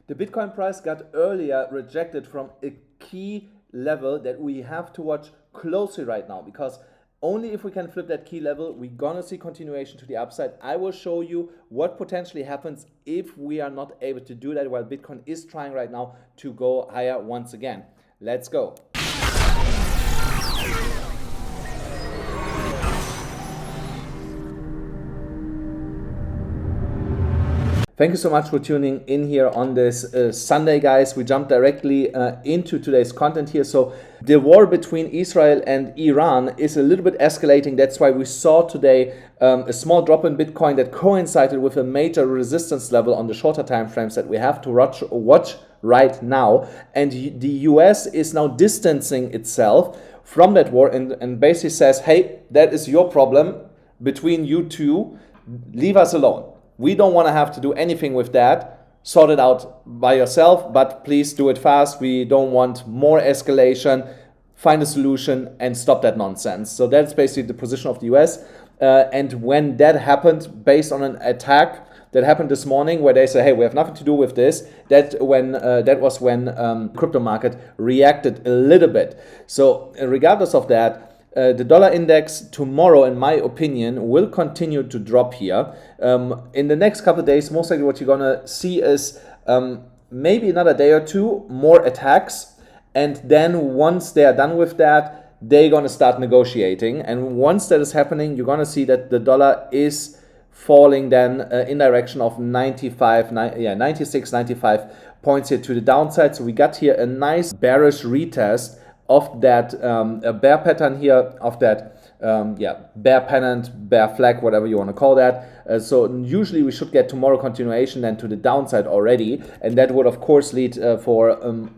The Bitcoin price got earlier rejected from a key level that we have to watch closely right now, because only if we can flip that key level, we're gonna see continuation to the upside. I will show you what potentially happens if we are not able to do that, while Bitcoin is trying right now to go higher once again. Let's go. Thank you so much for tuning in here on this Sunday, guys. We jump directly into today's content here. So the war between Israel and Iran is a little bit escalating. That's why we saw today a small drop in Bitcoin that coincided with a major resistance level on the shorter time frames that we have to watch right now. And the US is now distancing itself from that war and basically says, hey, that is your problem between you two. Leave us alone. We don't want to have to do anything with that. Sort it out by yourself, but please do it fast. We don't want more escalation. Find a solution and stop that nonsense. So that's basically the position of the US. And when that happened, based on an attack that happened this morning, where they say, hey, we have nothing to do with this, that was when crypto market reacted a little bit. So regardless of that, the dollar index tomorrow, in my opinion, will continue to drop here. In the next couple of days, most likely what you're going to see is maybe another day or two, more attacks. And then once they are done with that, they're going to start negotiating. And once that is happening, you're going to see that the dollar is falling then in direction of 96, 95 points here to the downside. So we got here a nice bearish retest of that bear pattern here, of that bear pennant, bear flag, whatever you want to call that. So usually we should get tomorrow continuation then to the downside already, and that would of course lead for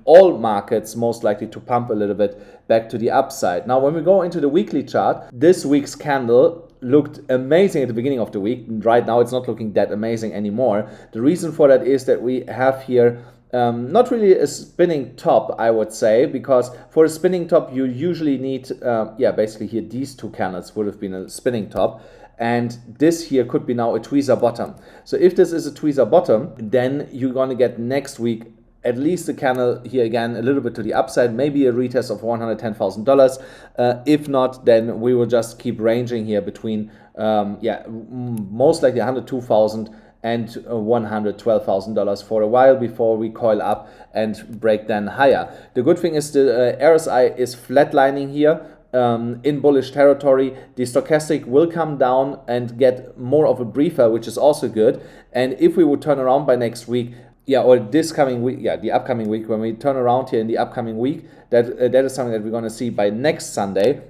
all markets most likely to pump a little bit back to the upside. Now when we go into the weekly chart, this week's candle looked amazing at the beginning of the week. Right now it's not looking that amazing anymore. The reason for that is that we have here not really a spinning top, I would say, because for a spinning top you usually need, basically here these two candles would have been a spinning top, and this here could be now a tweezer bottom. So if this is a tweezer bottom, then you're going to get next week at least a candle here again a little bit to the upside, maybe a retest of $110,000. If not, then we will just keep ranging here between most likely 102,000 and $112,000 for a while before we coil up and break then higher. The good thing is the RSI is flatlining here in bullish territory. The stochastic will come down and get more of a breather, which is also good. And if we would turn around by next week, or this coming week, the upcoming week, when we turn around here in the upcoming week, that is something that we're going to see by next Sunday.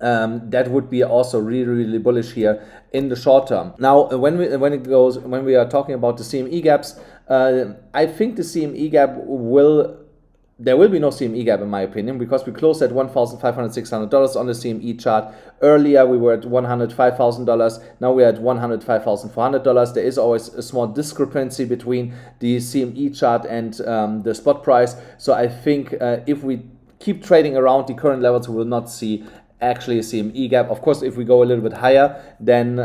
That would be also really, really bullish here in the short term. Now, when we are talking about the CME gaps, I think the CME gap there will be no CME gap in my opinion, because we closed at $1,500-$600 on the CME chart. Earlier we were at $105,000. Now we're at $105,400. There is always a small discrepancy between the CME chart and the spot price. So I think if we keep trading around the current levels, we will not see actually a CME gap. Of course, if we go a little bit higher, then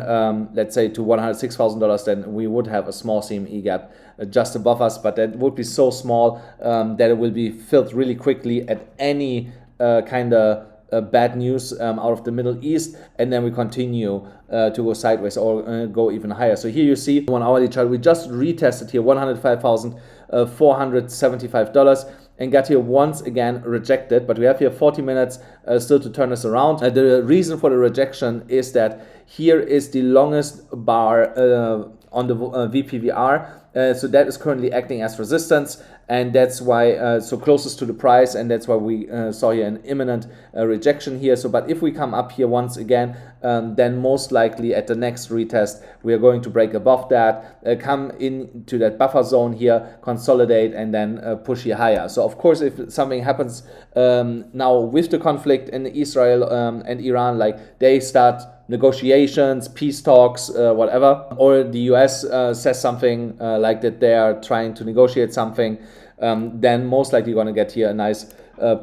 let's say to $106,000, then we would have a small CME gap just above us, but that would be so small that it will be filled really quickly at any kind of bad news out of the Middle East, and then we continue to go sideways or go even higher. So here you see 1 hourly chart, we just retested here $105,475 and got here once again rejected, but we have here 40 minutes still to turn us around. The reason for the rejection is that here is the longest bar on the VPVR, so that is currently acting as resistance, and that's why so closest to the price, and that's why we saw here an imminent rejection here. So but if we come up here once again, then most likely at the next retest we are going to break above that, come into that buffer zone here, consolidate, and then push here higher. So of course if something happens now with the conflict in Israel and Iran, like they start negotiations, peace talks, whatever, or the US says something like that they are trying to negotiate something, then most likely you're going to get here a nice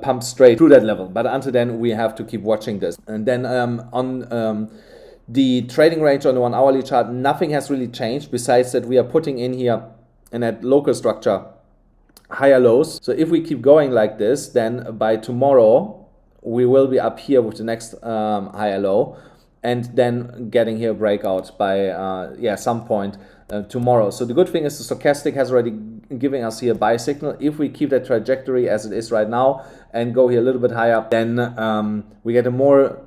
pump straight through that level. But until then, we have to keep watching this. And then on the trading range on the 1 hourly chart, nothing has really changed besides that we are putting in here in that local structure higher lows. So if we keep going like this, then by tomorrow we will be up here with the next higher low, and then getting here a breakout by some point tomorrow. So the good thing is the stochastic has already giving us here a buy signal. If we keep that trajectory as it is right now and go here a little bit higher, then we get a more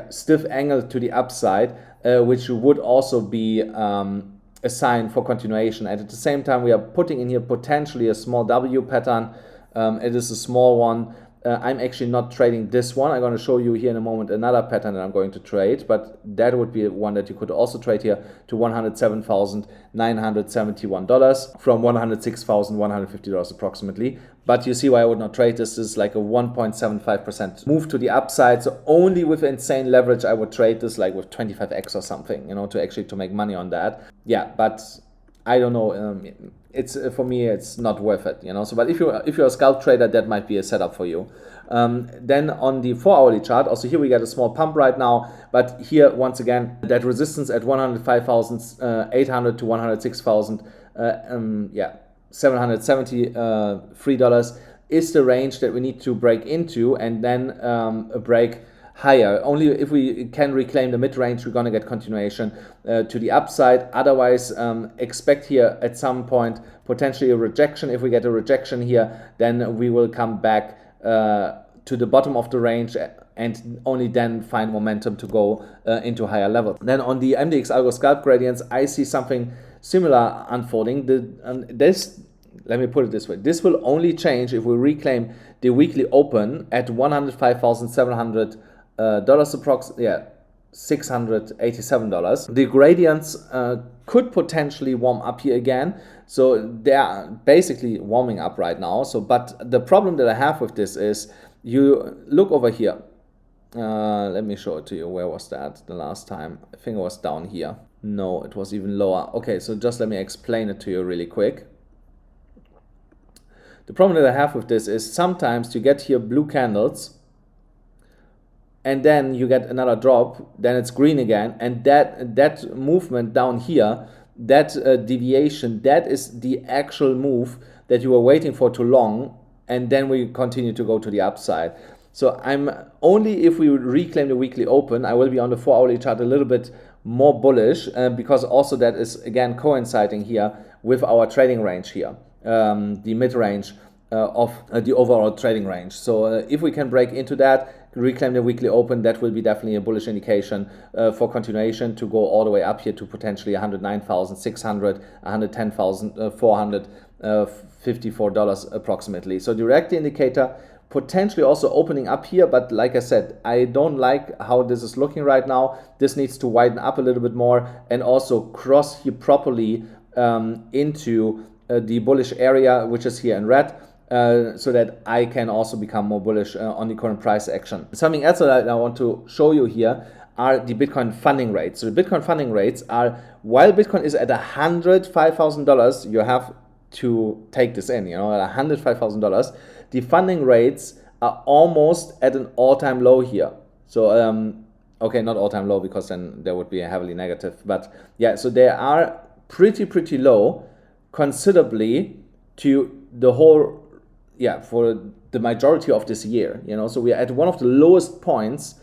stiff angle to the upside, which would also be a sign for continuation. And at the same time, we are putting in here potentially a small W pattern. It is a small one. I'm actually not trading this one. I'm going to show you here in a moment another pattern that I'm going to trade, but that would be one that you could also trade here to $107,971 from $106,150 approximately. But you see why I would not trade this. This is like a 1.75% move to the upside. So only with insane leverage I would trade this, like with 25x or something, to make money on that. Yeah, but I don't know. It's for me, it's not worth it, So, but if you're a scalp trader, that might be a setup for you. Then on the 4-hourly chart, also here we get a small pump right now, but here once again that resistance at 105,800 to 106,773 dollars is the range that we need to break into, and then a break higher. Only if we can reclaim the mid-range, we're going to get continuation to the upside. Otherwise, expect here at some point potentially a rejection. If we get a rejection here, then we will come back to the bottom of the range and only then find momentum to go into higher levels. Then on the MDX Algo Scalp Gradients, I see something similar unfolding. Let me put it this way. This will only change if we reclaim the weekly open at $105,700 $687. The gradients could potentially warm up here again. So they are basically warming up right now. So, but the problem that I have with this is, you look over here. Let me show it to you. Where was that the last time? I think it was down here. No, it was even lower. Okay, so just let me explain it to you really quick. The problem that I have with this is sometimes you get here blue candles, and then you get another drop, then it's green again, and that movement down here, that deviation, that is the actual move that you were waiting for too long, and then we continue to go to the upside. So I'm only if we reclaim the weekly open, I will be on the 4-hourly chart a little bit more bullish, because also that is again coinciding here with our trading range here, the mid-range of the overall trading range. So if we can break into that, reclaim the weekly open, that will be definitely a bullish indication for continuation to go all the way up here to potentially $109,600, $110,454 approximately. So the reactor indicator potentially also opening up here, but like I said, I don't like how this is looking right now. This needs to widen up a little bit more and also cross here properly into the bullish area, which is here in red. So that I can also become more bullish on the current price action. Something else that I want to show you here are the Bitcoin funding rates. So the Bitcoin funding rates are, while Bitcoin is at $105,000, you have to take this in, at $105,000, the funding rates are almost at an all-time low here. So, okay, not all-time low, because then there would be a heavily negative, but yeah, so they are pretty low, considerably to the whole, for the majority of this year, so we are at one of the lowest points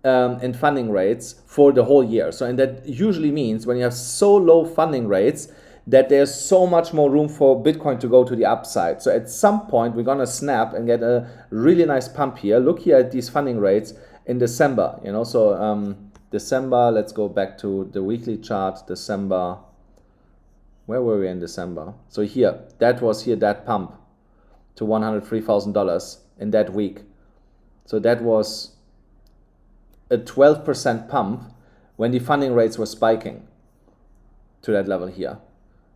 in funding rates for the whole year. So, and that usually means when you have so low funding rates that there's so much more room for Bitcoin to go to the upside. So at some point we're gonna snap and get a really nice pump here. Look here at these funding rates in December, so December, let's go back to the weekly chart. December, where were we in December? So here, that was here, that pump to $103,000 in that week. So that was a 12% pump when the funding rates were spiking to that level here.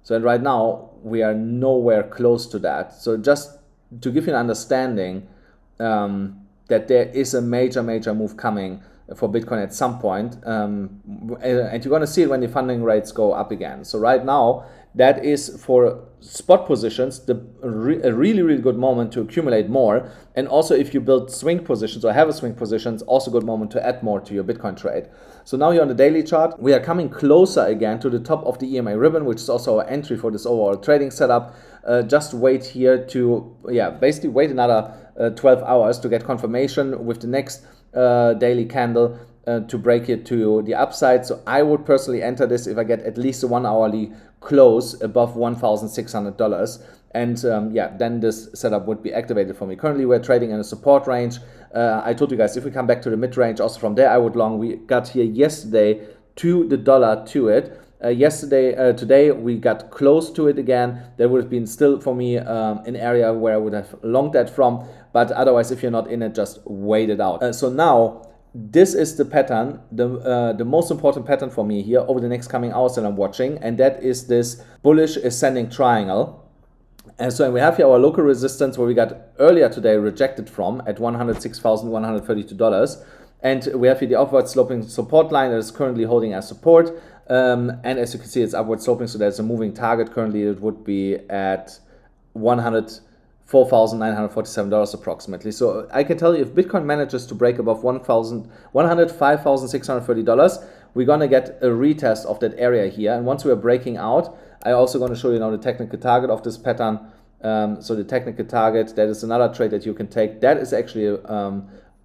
So right now we are nowhere close to that. So just to give you an understanding that there is a major move coming for Bitcoin at some point, and you're going to see it when the funding rates go up again. So right now that is for spot positions, a really, really good moment to accumulate more. And also if you build swing positions or have a swing positions, also good moment to add more to your Bitcoin trade. So now here on the daily chart, we are coming closer again to the top of the EMA ribbon, which is also our entry for this overall trading setup. Just wait here to, basically wait another 12 hours to get confirmation with the next daily candle to break it to the upside. So I would personally enter this if I get at least a 1 hourly close above $1,600. And then this setup would be activated for me. Currently we're trading in a support range. I told you guys, if we come back to the mid range, also from there I would long. We got here yesterday to the dollar to it. Today we got close to it again. There would have been still for me an area where I would have longed that from. But otherwise, if you're not in it, just wait it out. So now, this is the pattern, the most important pattern for me here over the next coming hours that I'm watching, and that is this bullish ascending triangle. And so we have here our local resistance where we got earlier today rejected from at $106,132. And we have here the upward sloping support line that is currently holding as support. And as you can see, it's upward sloping, so there's a moving target. Currently, it would be at $104,947 approximately. So I can tell you, if Bitcoin manages to break above $105,630, we're going to get a retest of that area here. And once we are breaking out, I'm also going to show you now the technical target of this pattern. So the technical target, that is another trade that you can take. That is actually a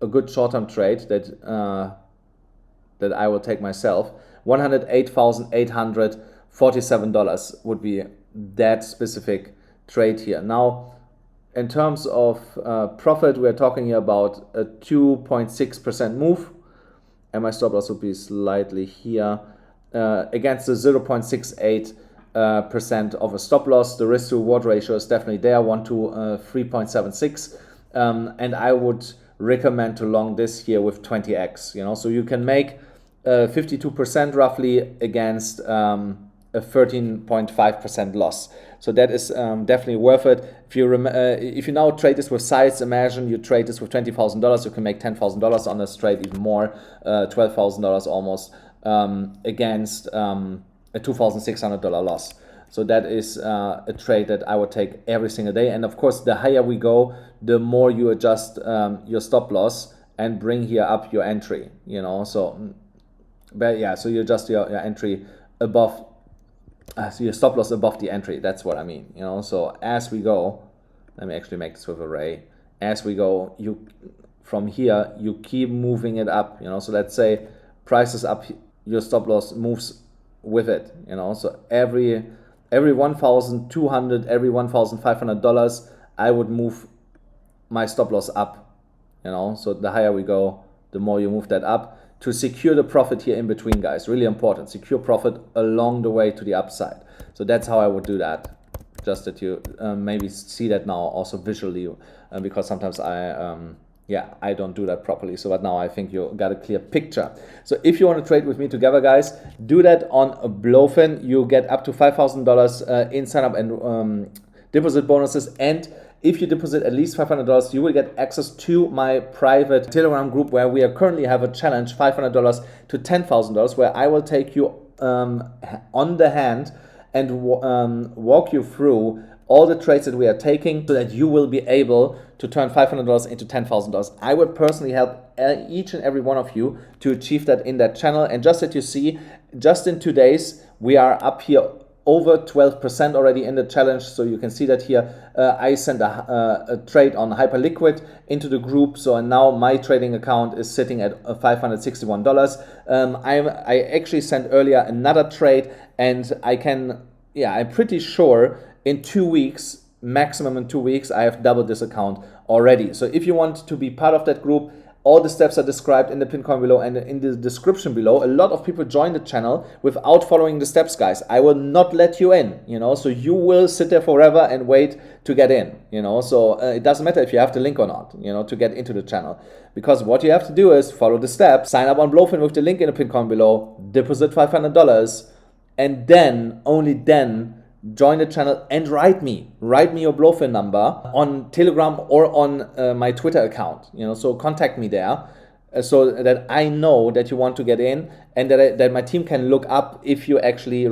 good short-term trade that I will take myself. $108,847 would be that specific trade here. Now, in terms of profit, we're talking here about a 2.6% move, and my stop loss would be slightly here against the 0.68% of a stop loss. The risk to reward ratio is definitely there, 1 to 3.76, and I would recommend to long this here with 20x. So you can make 52% roughly against a 13.5% loss. So that is definitely worth it. If you now trade this with size, imagine you trade this with $20,000, you can make $10,000 on this trade, even more, $12,000 almost, against a $2,600 loss. So that is a trade that I would take every single day. And of course, the higher we go, the more you adjust your stop loss and bring here up your entry. So you adjust your entry above. So your stop loss above the entry, that's what I mean, So as we go, let me actually make this with array. As we go, from here, you keep moving it up, So let's say price is up, your stop loss moves with it, So every 1,200, every $1,500, I would move my stop loss up, So the higher we go, the more you move that up, to secure the profit here in between, guys. Really important. Secure profit along the way to the upside. So that's how I would do that. Just that you maybe see that now also visually, because sometimes I don't do that properly. So but now I think you got a clear picture. So if you want to trade with me together, guys, do that on a Blowfin. You get up to $5,000 in sign-up and deposit bonuses, and if you deposit at least $500, you will get access to my private Telegram group where we currently have a challenge, $500 to $10,000, where I will take you on the hand and walk you through all the trades that we are taking so that you will be able to turn $500 into $10,000. I would personally help each and every one of you to achieve that in that channel. And just that you see, just in 2 days, we are up here over 12% already in the challenge. So you can see that here. I sent a trade on Hyperliquid into the group. So now my trading account is sitting at $561. I actually sent earlier another trade, and I'm pretty sure in 2 weeks, maximum in 2 weeks, I have doubled this account already. So if you want to be part of that group, all the steps are described in the pinned comment below and in the description below. A lot of people join the channel without following the steps, guys. I will not let you in, so you will sit there forever and wait to get in, So it doesn't matter if you have the link or not, to get into the channel. Because what you have to do is follow the steps, sign up on Blowfin with the link in the pinned comment below, deposit $500, and then, only then, join the channel and write me your Blowfin number on Telegram or on my Twitter account, so contact me there so that I know that you want to get in, and that my team can look up if you actually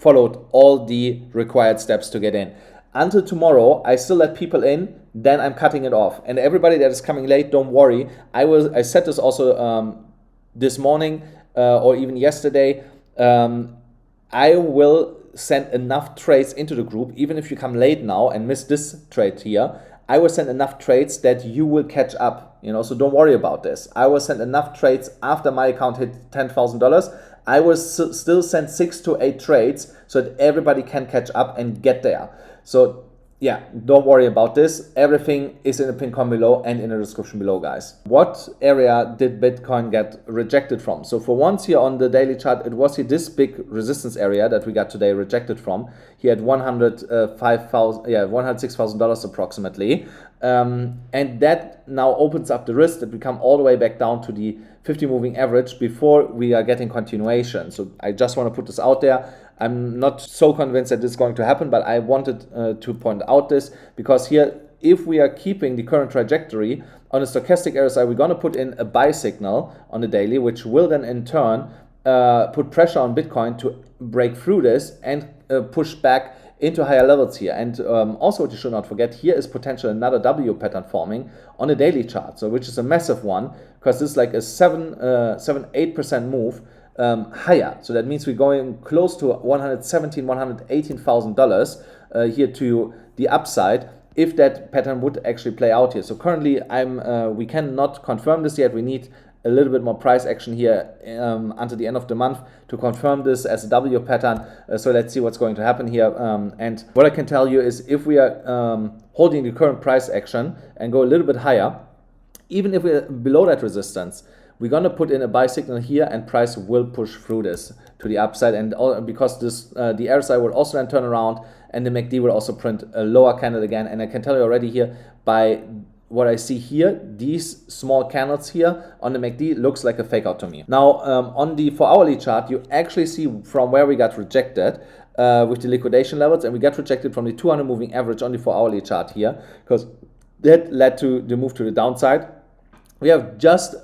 followed all the required steps to get in. Until tomorrow, I still let people in, then I'm cutting it off. And everybody that is coming late, don't worry. I said this also this morning or even yesterday. I will send enough trades into the group, even if you come late now and miss this trade here. I will send enough trades that you will catch up, so don't worry about this. I will send enough trades after my account hit $10,000. I will still send 6 to 8 trades so that everybody can catch up and get there. So yeah, don't worry about this. Everything is in the pin comment below and in the description below, guys. What area did Bitcoin get rejected from? So for once here on the daily chart, it was here this big resistance area that we got today rejected from. He had $106,000 approximately. And that now opens up the risk that we come all the way back down to the 50 moving average before we are getting continuation. So I just want to put this out there. I'm not so convinced that this is going to happen, but I wanted to point out this because here, if we are keeping the current trajectory on the stochastic RSI, we're going to put in a buy signal on the daily, which will then in turn put pressure on Bitcoin to break through this and push back into higher levels here. And also what you should not forget, here is potentially another W pattern forming on the daily chart, so which is a massive one because this is like a 7-8% move higher. So that means we're going close to $117,000, $118,000 here to the upside if that pattern would actually play out here. So currently we cannot confirm this yet. We need a little bit more price action here until the end of the month to confirm this as a W pattern. So let's see what's going to happen here. And what I can tell you is if we are holding the current price action and go a little bit higher, even if we're below that resistance, we're going to put in a buy signal here and price will push through this to the upside. And because this the RSI will also then turn around and the MACD will also print a lower candle again. And I can tell you already here by what I see here, these small candles here on the MACD looks like a fake out to me. Now on the 4-hourly chart, you actually see from where we got rejected with the liquidation levels, and we got rejected from the 200 moving average on the 4-hourly chart here because that led to the move to the downside. We have just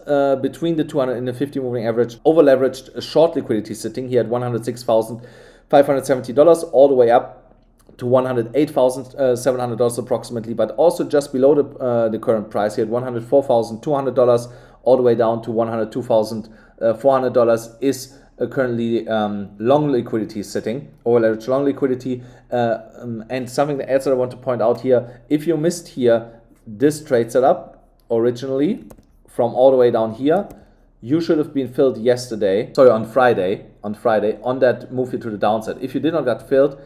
between the 200 and the 50 moving average over-leveraged short liquidity sitting here at $106,570 all the way up to $108,700 approximately, but also just below the current price here at $104,200 all the way down to $102,400 is currently long liquidity sitting, over-leveraged long liquidity. And something else that I want to point out here, if you missed here this trade setup originally, from all the way down here, you should have been filled yesterday, on Friday, on that move here to the downside. If you did not get filled,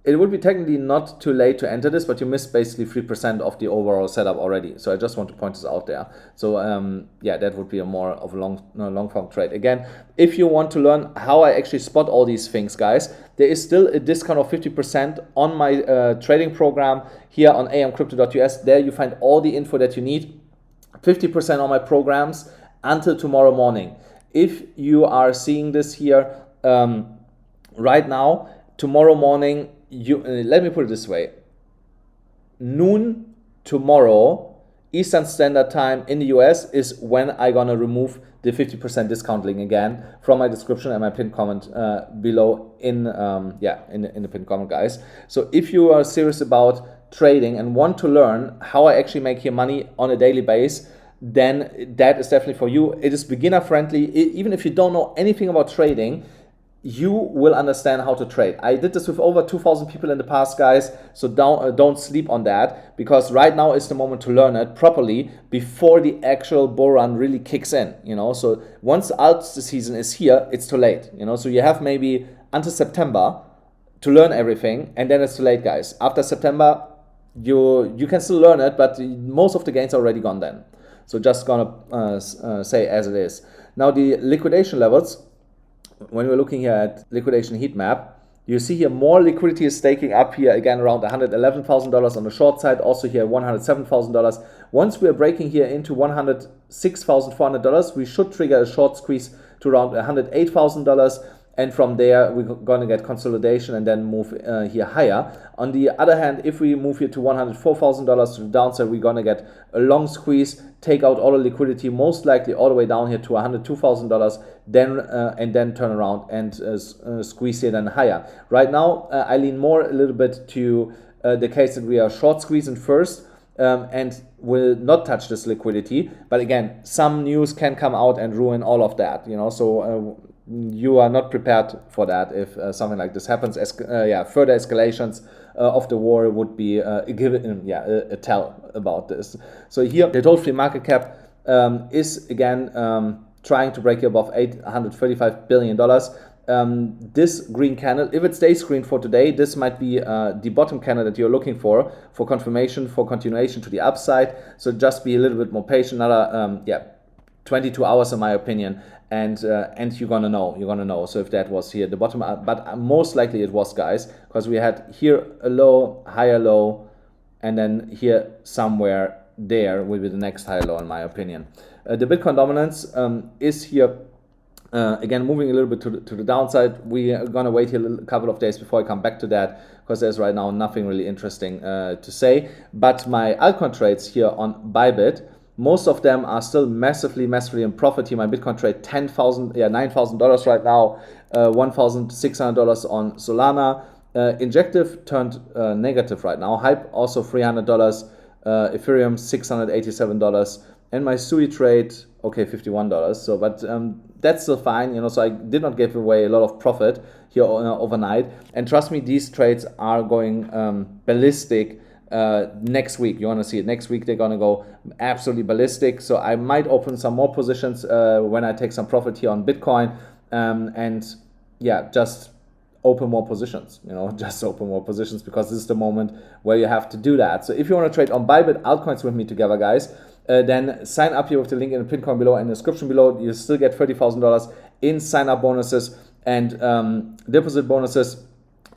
it would be technically not too late to enter this, but you missed basically 3% of the overall setup already. So I just want to point this out there. So yeah, that would be a more of a long form trade. Again, if you want to learn how I actually spot all these things, guys, there is still a discount of 50% on my trading program here on AMCrypto.us. There you find all the info that you need. 50% on my programs until tomorrow morning. If you are seeing this here right now, tomorrow morning, let me put it this way, noon tomorrow Eastern Standard Time in the US is when I'm gonna remove the 50% discount link again from my description and my pinned comment below in the pinned comment, guys. So if you are serious about trading and want to learn how I actually make here money on a daily basis, then that is definitely for you. It is beginner friendly. Even if you don't know anything about trading, you will understand how to trade. I did this with over 2,000 people in the past, guys, so don't sleep on that, because right now is the moment to learn it properly before the actual bull run really kicks in, So once the alt season is here, it's too late, So you have maybe until September to learn everything, and then it's too late, guys. After September, you can still learn it, but most of the gains are already gone then. So just gonna say as it is. Now the liquidation levels, when we're looking here at liquidation heat map, you see here more liquidity is staking up here again around $111,000 on the short side, also here $107,000. Once we're breaking here into $106,400, we should trigger a short squeeze to around $108,000. and from there we're going to get consolidation and then move here higher. On the other hand, if we move here to $104,000 to the downside, we're going to get a long squeeze, take out all the liquidity, most likely all the way down here to $102,000, then and then turn around and squeeze here then higher. Right now, I lean more a little bit to the case that we are short squeezing first and will not touch this liquidity. But again, some news can come out and ruin all of that, you know. So you are not prepared for that if something like this happens. Further escalations of the war would be a tell about this. So here the total free market cap is again trying to break above $835 billion. This green candle, if it stays green for today, this might be the bottom candle that you're looking for confirmation, for continuation to the upside. So just be a little bit more patient. Another 22 hours in my opinion, and you're gonna know. So if that was here the bottom, but most likely it was, guys, because we had here a low, higher low, and then here somewhere there will be the next higher low in my opinion. The Bitcoin dominance is here again moving a little bit to the downside. We are gonna wait here a couple of days before I come back to that, because there's right now nothing really interesting to say. But my altcoin trades here on Bybit, most of them are still massively in profit here. My Bitcoin trade $9,000 right now, $1,600 on Solana. Injective turned negative right now. Hype also $300, Ethereum $687, and my Sui trade $51. So, but that's still fine, you know. So I did not give away a lot of profit here overnight. And trust me, these trades are going ballistic. Next week, you want to see it. Next week they're gonna go absolutely ballistic. So I might open some more positions when I take some profit here on Bitcoin, and just open more positions. You know, just open more positions, because this is the moment where you have to do that. So if you want to trade on Bybit altcoins with me together, guys, then sign up here with the link in the pin comment below and the description below. You still get $30,000 in sign up bonuses and deposit bonuses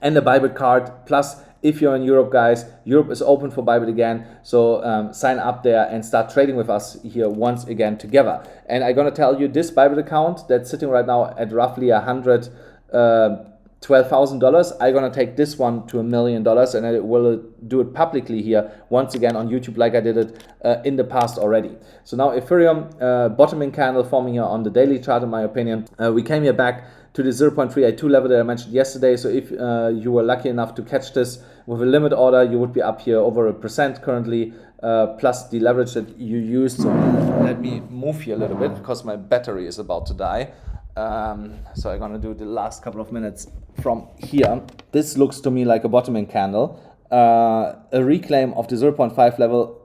and the Bybit card. Plus, if you're in Europe, guys, Europe is open for Bybit again. So sign up there and start trading with us here once again together. And I'm gonna tell you, this Bybit account that's sitting right now at roughly $112,000, I'm gonna take this one to $1 million, and I will do it publicly here once again on YouTube, like I did it in the past already. So now Ethereum bottoming candle forming here on the daily chart, in my opinion. We came here back to the 0.382 level that I mentioned yesterday. So if you were lucky enough to catch this with a limit order, you would be up here over 1% currently, plus the leverage that you used. So let me move here a little bit, because my battery is about to die. So I'm gonna do the last couple of minutes from here. This looks to me like a bottoming candle. A reclaim of the 0.5 level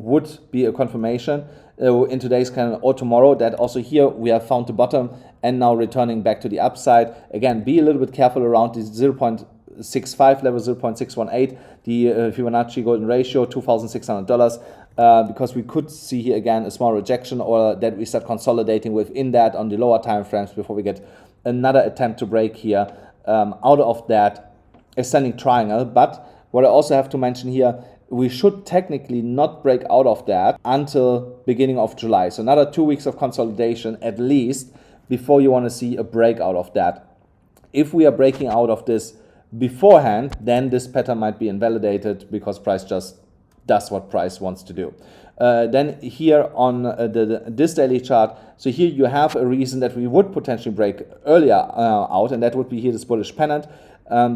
would be a confirmation in today's candle or tomorrow, that also here we have found the bottom and now returning back to the upside. Again, be a little bit careful around the 0.65 level, 0.618, the Fibonacci golden ratio, $2,600, because we could see here again a small rejection, or that we start consolidating within that on the lower time frames before we get another attempt to break here out of that ascending triangle. But what I also have to mention here, we should technically not break out of that until beginning of July. So another 2 weeks of consolidation at least before you want to see a breakout of that. If we are breaking out of this beforehand, then this pattern might be invalidated, because price just does what price wants to do. Then here on this daily chart, so here you have a reason that we would potentially break earlier out, and that would be here this bullish pennant,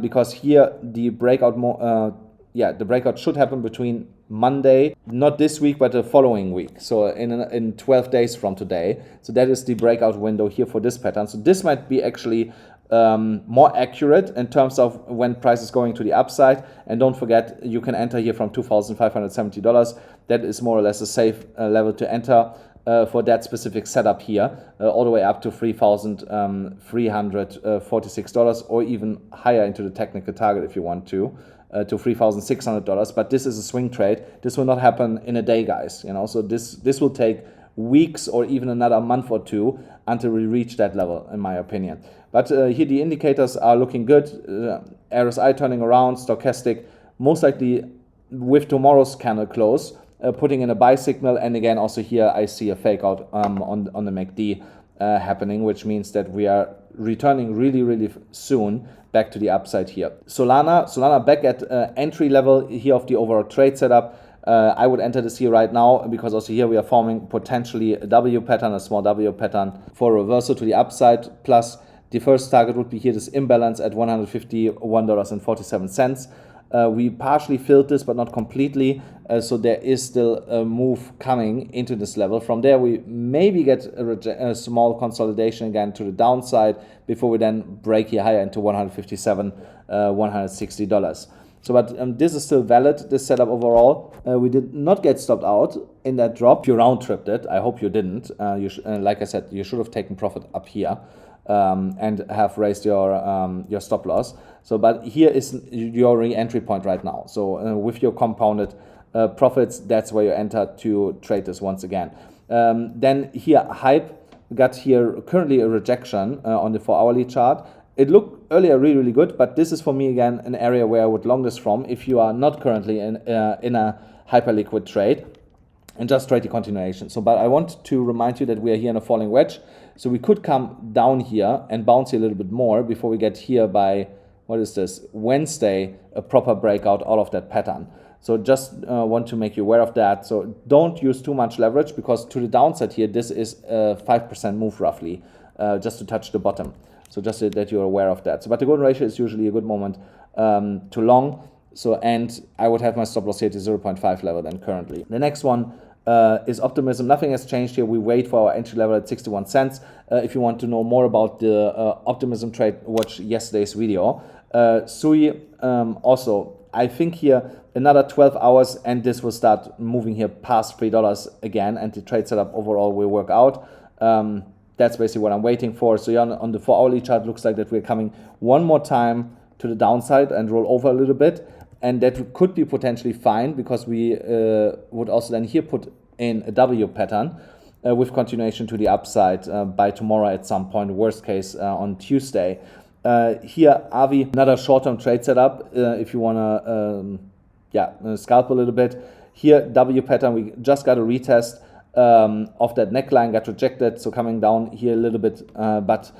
because here the breakout the breakout should happen between Monday, not this week, but the following week. So in 12 days from today. So that is the breakout window here for this pattern. So this might be actually more accurate in terms of when price is going to the upside. And don't forget, you can enter here from $2,570. That is more or less a safe level to enter for that specific setup here, all the way up to $3,346, or even higher into the technical target if you want to $3,600. But this is a swing trade. This will not happen in a day, guys. You know, so this will take weeks or even another month or two until we reach that level, in my opinion. But here the indicators are looking good. RSI turning around, stochastic, most likely with tomorrow's candle close, putting in a buy signal. And again, also here I see a fake out on the MACD happening, which means that we are returning really soon back to the upside here. Solana back at entry level here of the overall trade setup. I would enter this here right now because also here we are forming potentially a W pattern, a small W pattern for reversal to the upside. Plus the first target would be here this imbalance at $151.47. We partially filled this, but not completely. So there is still a move coming into this level. From there, we maybe get a small consolidation again to the downside before we then break here higher into $157, $160. So, but this is still valid, this setup overall. We did not get stopped out in that drop. If you round tripped it, I hope you didn't. Like I said, you should have taken profit up here. And have raised your stop loss. So, but here is your re-entry point right now. So with your compounded profits, that's where you enter to trade this once again. Then here, hype got here currently a rejection on the 4-hourly chart. It looked earlier really good, but this is for me again an area where I would long this from if you are not currently in a hyper liquid trade, and just trade the continuation. So, but I want to remind you that we are here in a falling wedge. So we could come down here and bounce here a little bit more before we get here by, what is this, Wednesday, a proper breakout out of that pattern. So just want to make you aware of that. So don't use too much leverage, because to the downside here, this is a 5% move roughly, just to touch the bottom. So just so that you're aware of that. So, but the golden ratio is usually a good moment to long. So, and I would have my stop loss here to 0.5 level then currently. The next one is optimism. Nothing has changed here. We wait for our entry level at 61 cents. If you want to know more about the optimism trade, watch yesterday's video. Sui, also, I think here another 12 hours and this will start moving here past $3 again, and the trade setup overall will work out. That's basically what I'm waiting for. So yeah, on the 4-hourly chart, looks like that we're coming one more time to the downside and roll over a little bit. And that could be potentially fine, because we would also then here put in a W pattern with continuation to the upside by tomorrow at some point, worst case on Tuesday. Here, AAVE, another short-term trade setup if you want to scalp a little bit. Here, W pattern, we just got a retest of that neckline, got rejected, so coming down here a little bit. But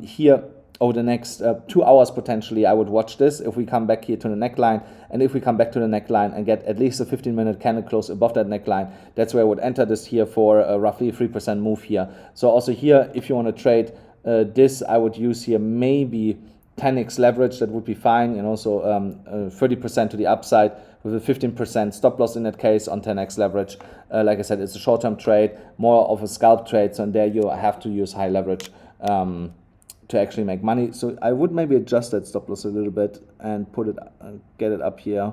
here, over the next 2 hours potentially, I would watch this. If we come back here to the neckline, and if we come back to the neckline and get at least a 15-minute candle close above that neckline, that's where I would enter this here for roughly a 3% move here. So also here, if you want to trade this, I would use here maybe 10x leverage. That would be fine, and also 30% to the upside with a 15% stop loss in that case on 10x leverage. Like I said, it's a short-term trade, more of a scalp trade, so there you have to use high leverage to actually make money. So I would maybe adjust that stop loss a little bit and put it, get it up here.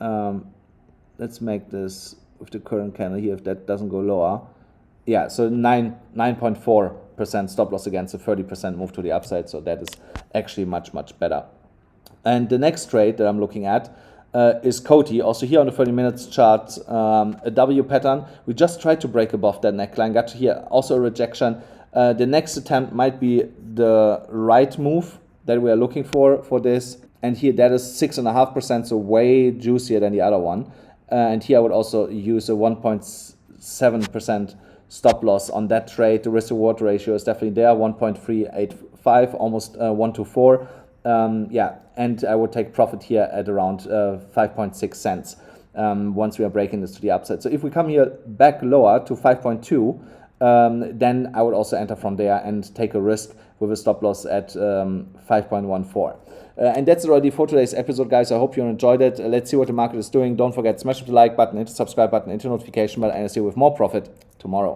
Let's make this with the current candle here, if that doesn't go lower. Yeah, so 9.4% stop loss against a 30% move to the upside. So that is actually much better. And the next trade that I'm looking at is Coty. Also here on the 30 minutes chart, a W pattern. We just tried to break above that neckline, got here also a rejection. The next attempt might be the right move that we are looking for this. And here that is 6.5%, so way juicier than the other one. And here I would also use a 1.7% stop loss on that trade. The risk reward ratio is definitely there, 1.385, almost 1 to 4. Yeah, and I would take profit here at around 5.6 cents once we are breaking this to the upside. So if we come here back lower to 5.2, then I would also enter from there and take a risk with a stop loss at 5.14. And that's already for today's episode, guys. I hope you enjoyed it. Let's see what the market is doing. Don't forget, smash the like button, hit the subscribe button, hit the notification bell, and I'll see you with more profit tomorrow.